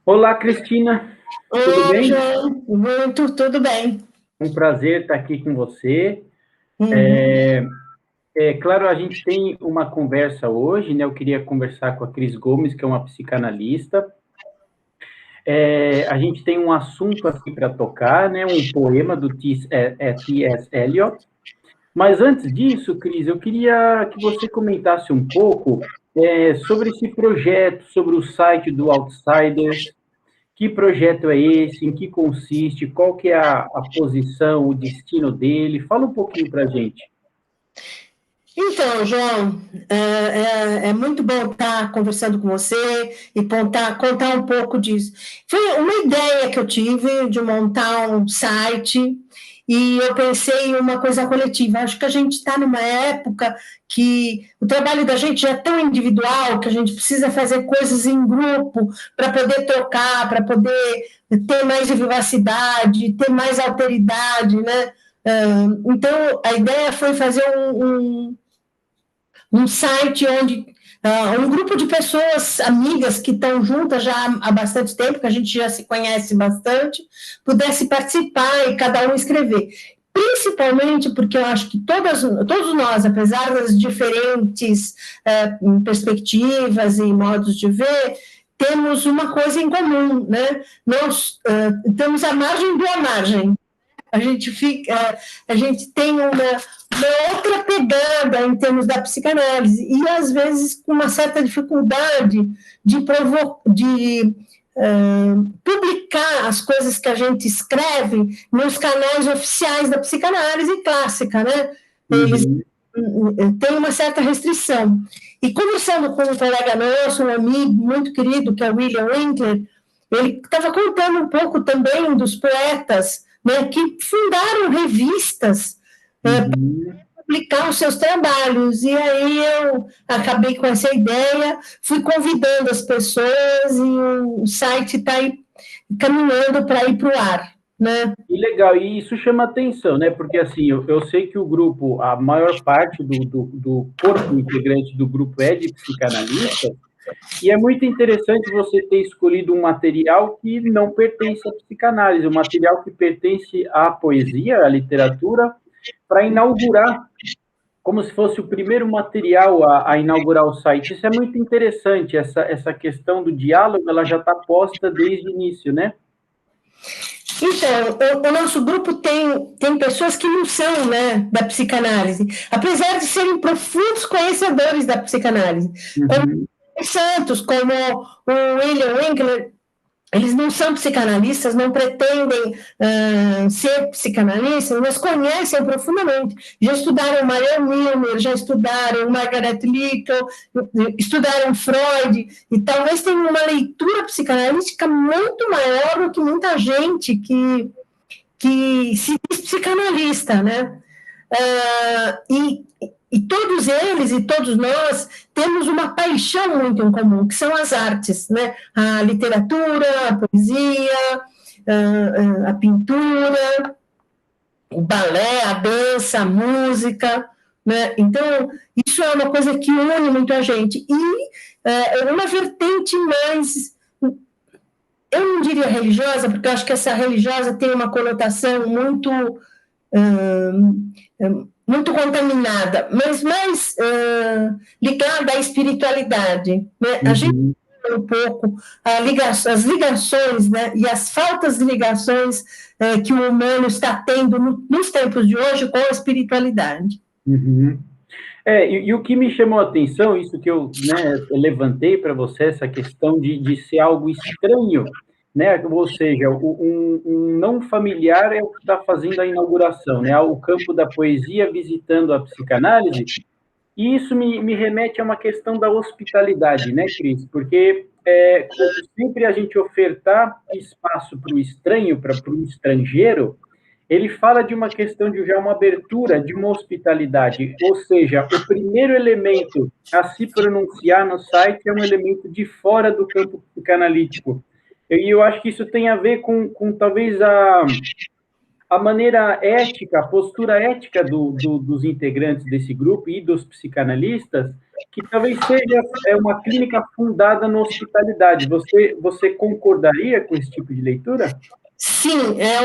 Olá, Cristina, tudo Oi, bem? João. Tudo bem. Um prazer estar aqui com você. Uhum. É claro, a gente tem uma conversa hoje, né? Eu queria conversar com a Cris Gomes, que é uma psicanalista. A gente tem um assunto aqui para tocar, né? Um poema do T.S. Eliot. Mas antes disso, Cris, eu queria que você comentasse um pouco sobre esse projeto, sobre o site do Outsiders. Que projeto é esse? Em que consiste? Qual que é a posição, o destino dele? Fala um pouquinho para a gente. Então, João, é muito bom estar conversando com você e contar um pouco disso. Foi uma ideia que eu tive de montar um site e eu pensei em uma coisa coletiva. Acho que a gente está numa época que o trabalho da gente é tão individual que a gente precisa fazer coisas em grupo para poder trocar, para poder ter mais vivacidade, ter mais alteridade, né? Então, a ideia foi fazer um site onde um grupo de pessoas, amigas que estão juntas já há bastante tempo, que a gente já se conhece bastante, pudesse participar e cada um escrever. Principalmente porque eu acho que todos nós, apesar das diferentes perspectivas e modos de ver, temos uma coisa em comum, né? Nós temos a margem do à margem. A gente tem uma outra pegada em termos da psicanálise, e às vezes com uma certa dificuldade de publicar as coisas que a gente escreve nos canais oficiais da psicanálise clássica, né? Eles Uhum. têm uma certa restrição. E conversando com um colega nosso, um amigo muito querido, que é o William Winkler, ele estava contando um pouco também dos poetas, né, que fundaram revistas Uhum. publicar os seus trabalhos. E aí eu acabei com essa ideia, fui convidando as pessoas e o site está aí caminhando para ir para o ar. Né? E legal, e isso chama atenção, né? Porque assim, eu sei que o grupo, a maior parte do corpo integrante do grupo é de psicanalista, e é muito interessante você ter escolhido um material que não pertence à psicanálise, um material que pertence à poesia, à literatura, para inaugurar, como se fosse o primeiro material a inaugurar o site. Isso é muito interessante, essa questão do diálogo, ela já está posta desde o início, né? Então, o nosso grupo tem pessoas que não são, né, da psicanálise, apesar de serem profundos conhecedores da psicanálise, como Uhum. Santos, como o William Winkler. Eles não são psicanalistas, não pretendem ser psicanalistas, mas conhecem profundamente. Já estudaram Marianne Wilmer, já estudaram Margaret Little, estudaram Freud, e talvez tenham uma leitura psicanalística muito maior do que muita gente que se diz psicanalista, né? E todos eles e todos nós temos uma paixão muito em comum, que são as artes, né? A literatura, a poesia, a pintura, o balé, a dança, a música, né? Então, isso é uma coisa que une muito a gente. E é uma vertente mais, eu não diria religiosa, porque eu acho que essa religiosa tem uma conotação muito contaminada, mas mais ligada à espiritualidade. Né? A gente Uhum. um pouco as ligações, né, e as faltas de ligações que o humano está tendo nos tempos de hoje com a espiritualidade. Uhum. E o que me chamou a atenção, isso que eu, né, eu levantei para você, essa questão de ser algo estranho, né? Ou seja, um não familiar é o que está fazendo a inauguração, né? O campo da poesia visitando a psicanálise, e isso me remete a uma questão da hospitalidade, né, Cris? Porque sempre a gente ofertar espaço para o estranho, para o estrangeiro, ele fala de uma questão de já uma abertura, de uma hospitalidade, ou seja, o primeiro elemento a se pronunciar no site é um elemento de fora do campo psicanalítico. E eu acho que isso tem a ver com talvez a maneira ética, a postura ética dos integrantes desse grupo e dos psicanalistas, que talvez seja uma clínica fundada na hospitalidade. Você concordaria com esse tipo de leitura? Sim, é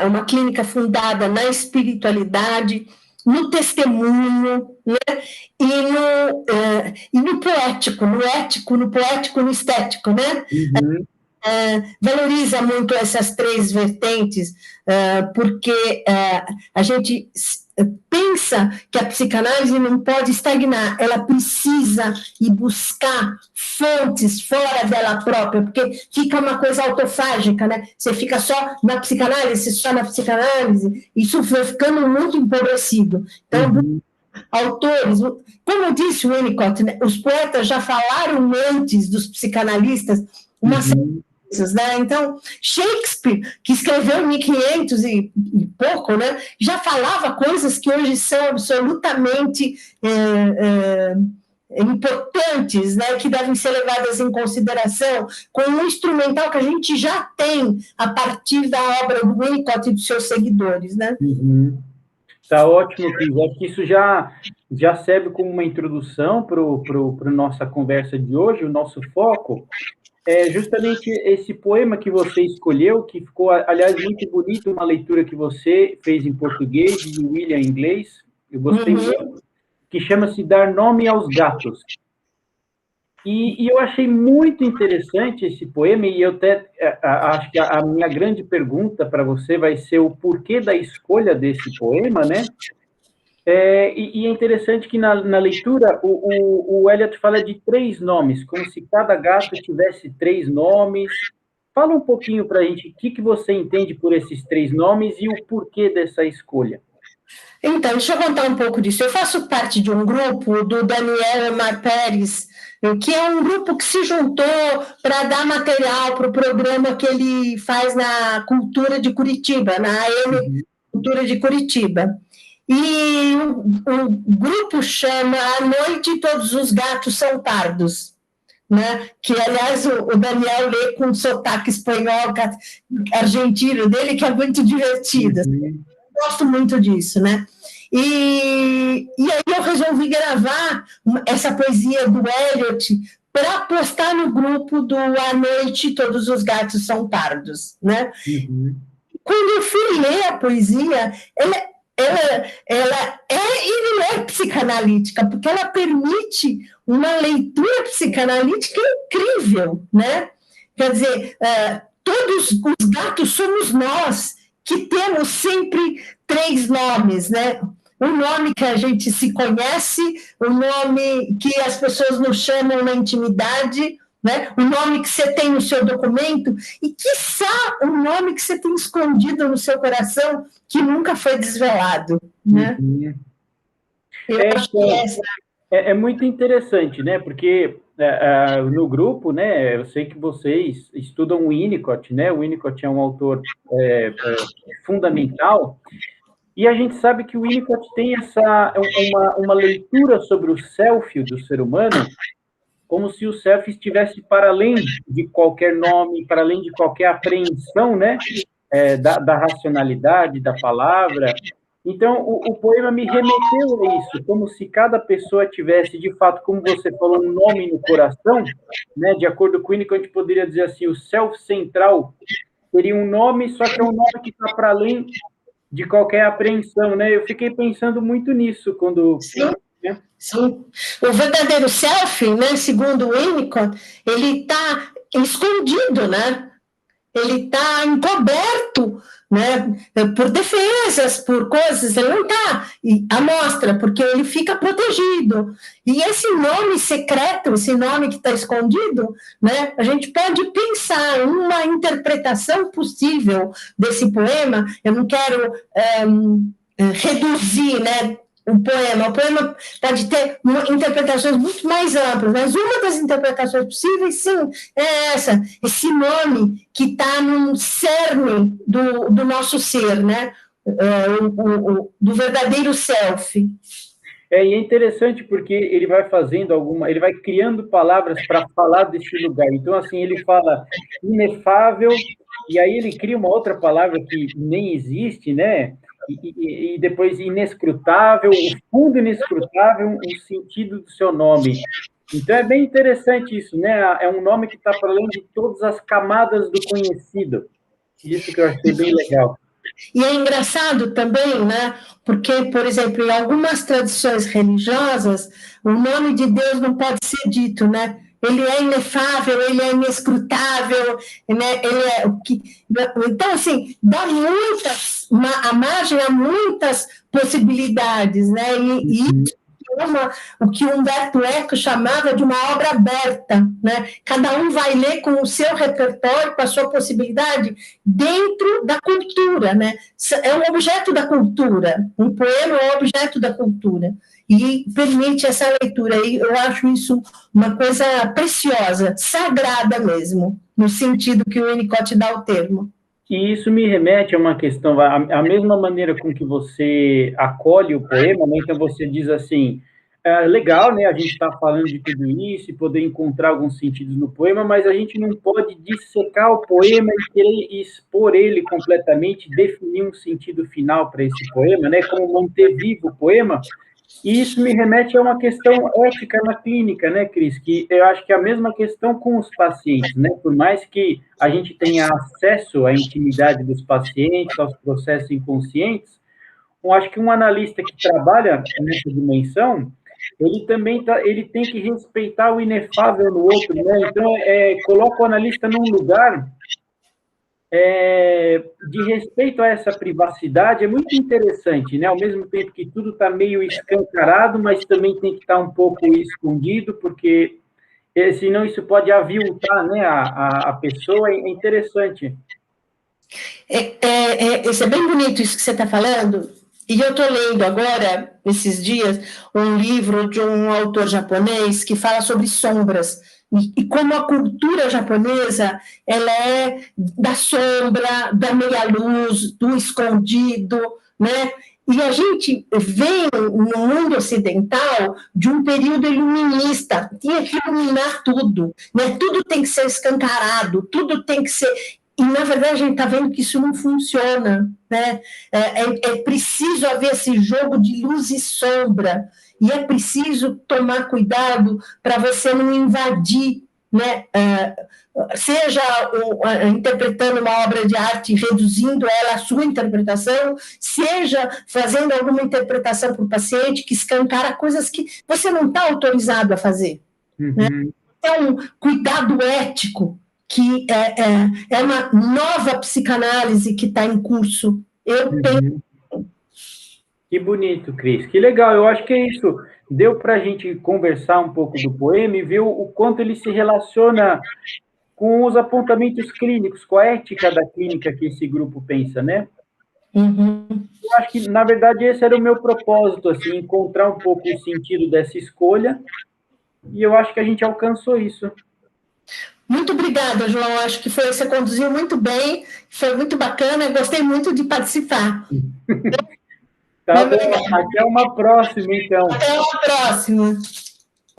uma clínica fundada na espiritualidade, no testemunho, né? E no poético, no ético, no poético, no estético, né? Uhum. Valoriza muito essas três vertentes, porque a gente pensa que a psicanálise não pode estagnar, ela precisa ir buscar fontes fora dela própria, porque fica uma coisa autofágica, né? Você fica só na psicanálise, isso foi ficando muito empobrecido. Então, autores, como disse o Winnicott, né, os poetas já falaram antes dos psicanalistas uma série de coisas, né? Então, Shakespeare, que escreveu em 1500 e pouco, né, já falava coisas que hoje são absolutamente importantes, né, que devem ser levadas em consideração com um instrumental que a gente já tem a partir da obra do Winnicott e dos seus seguidores, né? Tá ótimo, Cris. Acho que isso já serve como uma introdução para a nossa conversa de hoje. O nosso foco é justamente esse poema que você escolheu, que ficou, aliás, muito bonito, uma leitura que você fez em português e o William em inglês. Eu gostei muito, que chama-se Dar Nome aos Gatos. E eu achei muito interessante esse poema, e eu até acho que a minha grande pergunta para você vai ser o porquê da escolha desse poema, né? E é interessante que na leitura o Eliot fala de 3 nomes, como se cada gato tivesse 3 nomes. Fala um pouquinho para a gente o que você entende por esses 3 nomes e o porquê dessa escolha. Então, deixa eu contar um pouco disso. Eu faço parte de um grupo do Daniel Emar Pérez, que é um grupo que se juntou para dar material para o programa que ele faz na Cultura de Curitiba, na AM Cultura de Curitiba. E o grupo chama A Noite Todos os Gatos São Pardos, né? Que, aliás, o Daniel lê com sotaque espanhol, argentino dele, que é muito divertido. Gosto muito disso, né? E aí eu resolvi gravar essa poesia do Eliot para postar no grupo do À Noite Todos os Gatos São Pardos, né? Quando eu fui ler a poesia, ela e não é psicanalítica, porque ela permite uma leitura psicanalítica incrível, né? Quer dizer, todos os gatos somos nós, que temos sempre 3 nomes, né? O nome que a gente se conhece, o nome que as pessoas nos chamam na intimidade, né? O nome que você tem no seu documento e, quiçá, o nome que você tem escondido no seu coração que nunca foi desvelado, né? Eu acho que é muito interessante, né? Porque no grupo, né? Eu sei que vocês estudam o Winnicott, né? O Winnicott é um autor fundamental. E a gente sabe que o Winnicott tem uma leitura sobre o self do ser humano, como se o self estivesse para além de qualquer nome, para além de qualquer apreensão, né? Da racionalidade da palavra. Então, o poema me remeteu a isso, como se cada pessoa tivesse, de fato, como você falou, um nome no coração, né? De acordo com o Winnicott, a gente poderia dizer assim, o self central teria um nome, só que é um nome que está para além de qualquer apreensão, né? Eu fiquei pensando muito nisso quando... Sim, né? Sim. O verdadeiro self, né, segundo o Winnicott, ele está escondido, né? Ele está encoberto, né, por defesas, por coisas, ele não está à mostra, porque ele fica protegido. E esse nome secreto, esse nome que está escondido, né, a gente pode pensar uma interpretação possível desse poema. Eu não quero reduzir, né, o poema pode ter interpretações muito mais amplas, mas uma das interpretações possíveis, sim, é esse nome que está no cerne do nosso ser, né? Do verdadeiro self. E é interessante porque ele vai ele vai criando palavras para falar desse lugar. Então, assim, ele fala inefável, e aí ele cria uma outra palavra que nem existe, né? E depois inescrutável, o fundo inescrutável, o sentido do seu nome. Então é bem interessante isso, né? É um nome que está para além de todas as camadas do conhecido. Isso que eu achei bem legal. E é engraçado também, né? Porque, por exemplo, em algumas tradições religiosas, o nome de Deus não pode ser dito, né? Ele é inefável, ele é inescrutável, né? Ele é o que. Então, assim, dá a margem a muitas possibilidades, né? O que Humberto Eco chamava de uma obra aberta, né? Cada um vai ler com o seu repertório, com a sua possibilidade, dentro da cultura, né? É um objeto da cultura, um poema é um objeto da cultura, e permite essa leitura, e eu acho isso uma coisa preciosa, sagrada mesmo, no sentido que o Winnicott dá o termo. E isso me remete a uma questão, a mesma maneira com que você acolhe o poema, né? Então você diz assim, legal, né? A gente está falando de tudo isso e poder encontrar alguns sentidos no poema, mas a gente não pode dissecar o poema e querer expor ele completamente, definir um sentido final para esse poema, né? Como manter vivo o poema. E isso me remete a uma questão ética na clínica, né, Cris? Que eu acho que é a mesma questão com os pacientes, né? Por mais que a gente tenha acesso à intimidade dos pacientes, aos processos inconscientes, eu acho que um analista que trabalha nessa dimensão, ele também ele tem que respeitar o inefável no outro, né? Então, coloca o analista num lugar de respeito a essa privacidade, é muito interessante, né? Ao mesmo tempo que tudo está meio escancarado, mas também tem que estar um pouco escondido, porque senão isso pode aviltar, né, a pessoa, é interessante. Isso é bem bonito isso que você está falando, e eu estou lendo agora, nesses dias, um livro de um autor japonês que fala sobre sombras, e como a cultura japonesa, ela é da sombra, da meia-luz, do escondido, né? E a gente vem no mundo ocidental de um período iluminista, tinha que iluminar tudo, né? Tudo tem que ser escancarado, tudo tem que ser... E, na verdade, a gente está vendo que isso não funciona, né? É preciso haver esse jogo de luz e sombra, e é preciso tomar cuidado para você não invadir, né? Seja interpretando uma obra de arte, reduzindo ela à sua interpretação, seja fazendo alguma interpretação para o paciente que escancara coisas que você não está autorizado a fazer. Uhum. Né? Então, cuidado ético, que é uma nova psicanálise que está em curso. Eu tenho... Que bonito, Cris. Que legal. Eu acho que é isso. Deu para a gente conversar um pouco do poema e ver o quanto ele se relaciona com os apontamentos clínicos, com a ética da clínica que esse grupo pensa, né? Uhum. Eu acho que, na verdade, esse era o meu propósito, assim, encontrar um pouco o sentido dessa escolha, e eu acho que a gente alcançou isso. Muito obrigada, João. Acho que você conduziu muito bem, foi muito bacana, gostei muito de participar. Tá bom, até uma próxima, então. Até uma próxima.